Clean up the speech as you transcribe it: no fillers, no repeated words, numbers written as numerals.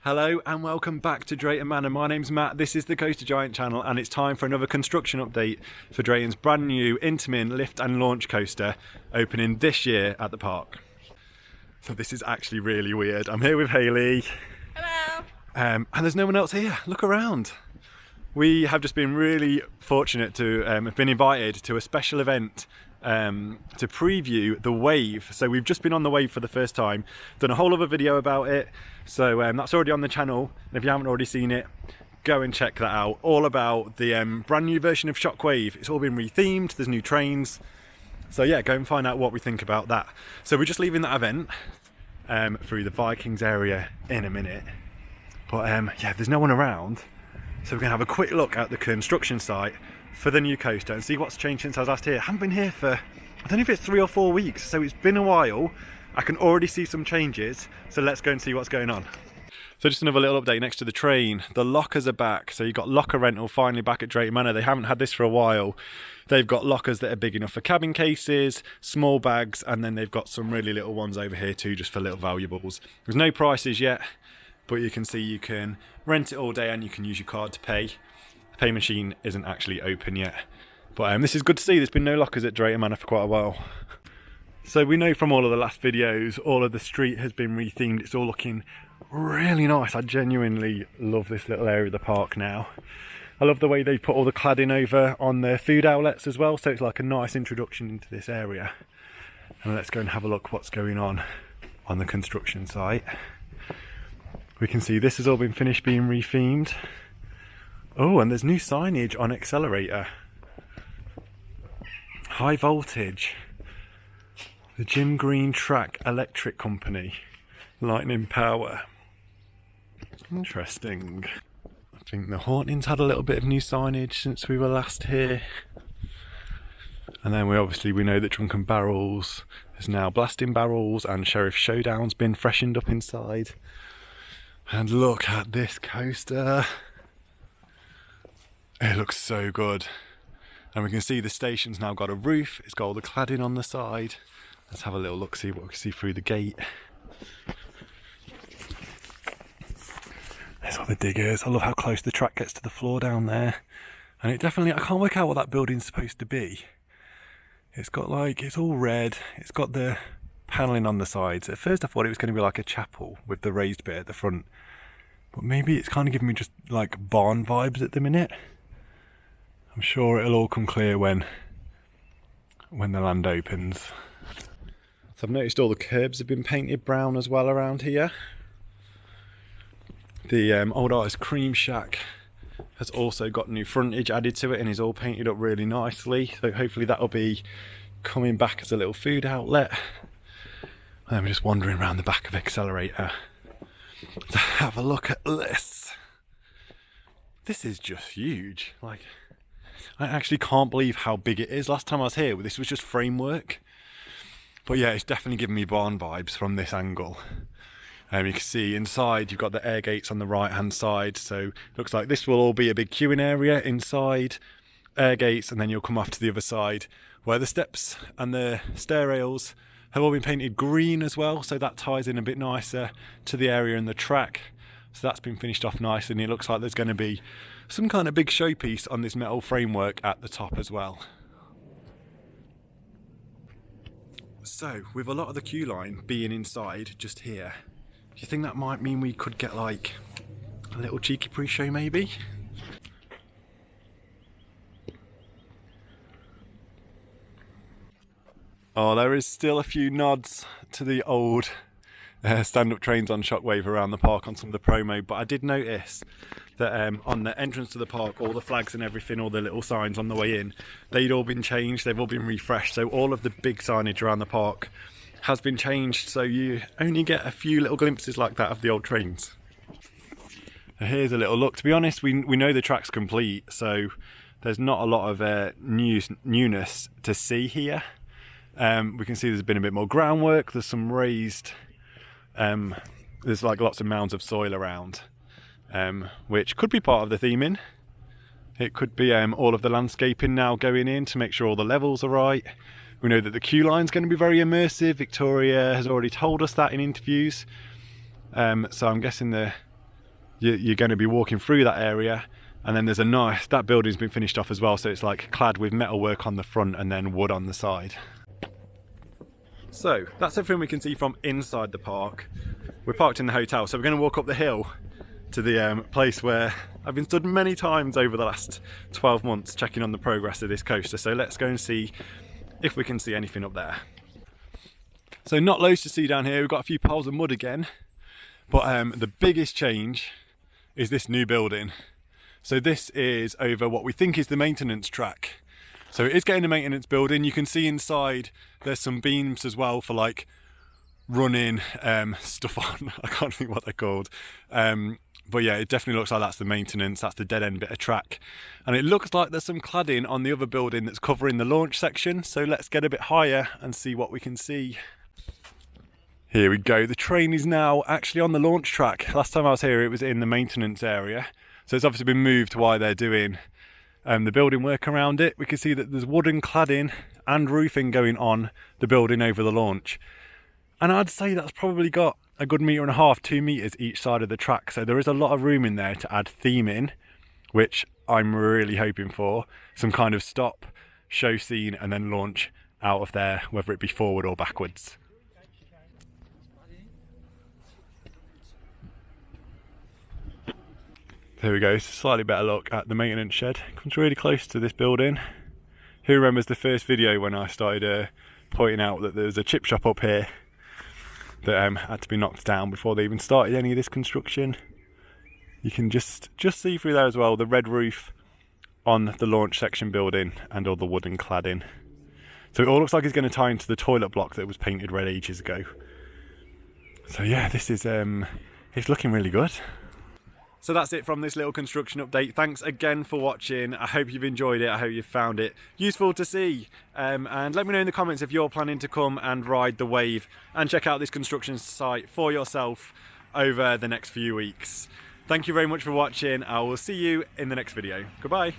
Hello and welcome back to Drayton Manor. My name's Matt, this is the Coaster Giant channel and it's time for another construction update for Drayton's brand new Intamin lift and launch coaster opening this year at the park. So this is actually really weird. I'm here with Hayley. Hello. And there's no one else here. Look around. We have just been really fortunate to have been invited to a special event to preview the wave. So we've just been on the wave for the first time, done a whole other video about it, so that's already on the channel, and if you haven't already seen it, go and check that out. All about the brand new version of Shockwave. It's all been rethemed, there's new trains, so yeah, go and find out what we think about that. So we're just leaving that event through the Vikings area in a minute, but yeah, there's no one around, so we're going to have a quick look at the construction site for the new coaster and see what's changed since I was last here. I haven't been here for, I don't know if it's 3 or 4 weeks, so it's been a while. I can already see some changes, so let's go and see what's going on. So just another little update next to the train. The lockers are back, so you've got locker rental finally back at Drayton Manor. They haven't had this for a while. They've got lockers that are big enough for cabin cases, small bags, and then they've got some really little ones over here too, just for little valuables. There's no prices yet, but you can see you can rent it all day and you can use your card to pay. The pay machine isn't actually open yet, but this is good to see. There's been no lockers at Drayton Manor for quite a while. So we know from all of the last videos, all of the street has been rethemed. It's all looking really nice. I genuinely love this little area of the park now. I love the way they put all the cladding over on the food outlets as well, so it's like a nice introduction into this area. And let's go and have a look what's going on the construction site. We can see this has all been finished being rethemed. Oh, and there's new signage on accelerator. High voltage. The Jim Green Track Electric Company. Lightning power. Interesting. I think the Hauntings had a little bit of new signage since we were last here. And then we know that Drunken Barrels is now Blasting Barrels, and Sheriff Showdown's been freshened up inside. And look at this coaster. It looks so good. And we can see the station's now got a roof. It's got all the cladding on the side. Let's have a little look, see what we can see through the gate. There's all the diggers. I love how close the track gets to the floor down there. And it definitely, I can't work out what that building's supposed to be. It's got like, it's all red. It's got the panelling on the sides. At first I thought it was going to be like a chapel with the raised bit at the front. But maybe it's kind of giving me just like barn vibes at the minute. I'm sure it'll all come clear when the land opens. So I've noticed all the curbs have been painted brown as well around here. The old artist Cream Shack has also got new frontage added to it and is all painted up really nicely. So hopefully that'll be coming back as a little food outlet. And I'm just wandering around the back of Accelerator to have a look at this. This is just huge. Like, I actually can't believe how big it is. Last time I was here, this was just framework. But yeah, it's definitely giving me barn vibes from this angle. You can see inside you've got the air gates on the right hand side, so it looks like this will all be a big queuing area inside, air gates, and then you'll come off to the other side where the steps and the stair rails have all been painted green as well, so that ties in a bit nicer to the area and the track. So that's been finished off nicely, and it looks like there's going to be some kind of big showpiece on this metal framework at the top as well. So, with a lot of the queue line being inside, just here, do you think that might mean we could get like a little cheeky pre-show maybe? Oh, there is still a few nods to the old stand-up trains on Shockwave around the park on some of the promo, but I did notice that on the entrance to the park, all the flags and everything, all the little signs on the way in, they'd all been changed, they've all been refreshed, so all of the big signage around the park has been changed, so you only get a few little glimpses like that of the old trains. Here's a little look. To be honest, we know the track's complete, so there's not a lot of newness to see here. We can see there's been a bit more groundwork, there's some raised, there's like lots of mounds of soil around, which could be part of the theming. It could be all of the landscaping now going in to make sure all the levels are right. We know that the queue line's going to be very immersive. Victoria has already told us that in interviews. So I'm guessing the you're going to be walking through that area, and then there's a nice, that building's been finished off as well, so it's like clad with metalwork on the front and then wood on the side. So that's everything we can see from inside the park. We're parked in the hotel, so we're going to walk up the hill to the place where I've been stood many times over the last 12 months checking on the progress of this coaster. So let's go and see if we can see anything up there. So not loads to see down here. We've got a few piles of mud again, but the biggest change is this new building. So this is over what we think is the maintenance track. So it is getting a maintenance building. You can see inside there's some beams as well for like running stuff on. I can't think what they're called. But yeah, it definitely looks like that's the maintenance, that's the dead end bit of track. And it looks like there's some cladding on the other building that's covering the launch section. So let's get a bit higher and see what we can see. Here we go, the train is now actually on the launch track. Last time I was here it was in the maintenance area. So it's obviously been moved while they're doing the building work around it. We can see that there's wooden cladding and roofing going on the building over the launch. And I'd say that's probably got a good 1.5 meters, 2 meters each side of the track. So there is a lot of room in there to add theming, which I'm really hoping for. Some kind of stop, show scene, and then launch out of there, whether it be forward or backwards. There we go, it's a slightly better look at the maintenance shed. Comes really close to this building. Who remembers the first video when I started pointing out that there was a chip shop up here that had to be knocked down before they even started any of this construction? You can just see through there as well, the red roof on the launch section building and all the wooden cladding. So it all looks like it's going to tie into the toilet block that was painted red ages ago. So yeah, this is it's looking really good. So that's it from this little construction update. Thanks again for watching. I hope you've enjoyed it. I hope you've found it useful to see. And let me know in the comments if you're planning to come and ride the wave and check out this construction site for yourself over the next few weeks. Thank you very much for watching. I will see you in the next video. Goodbye.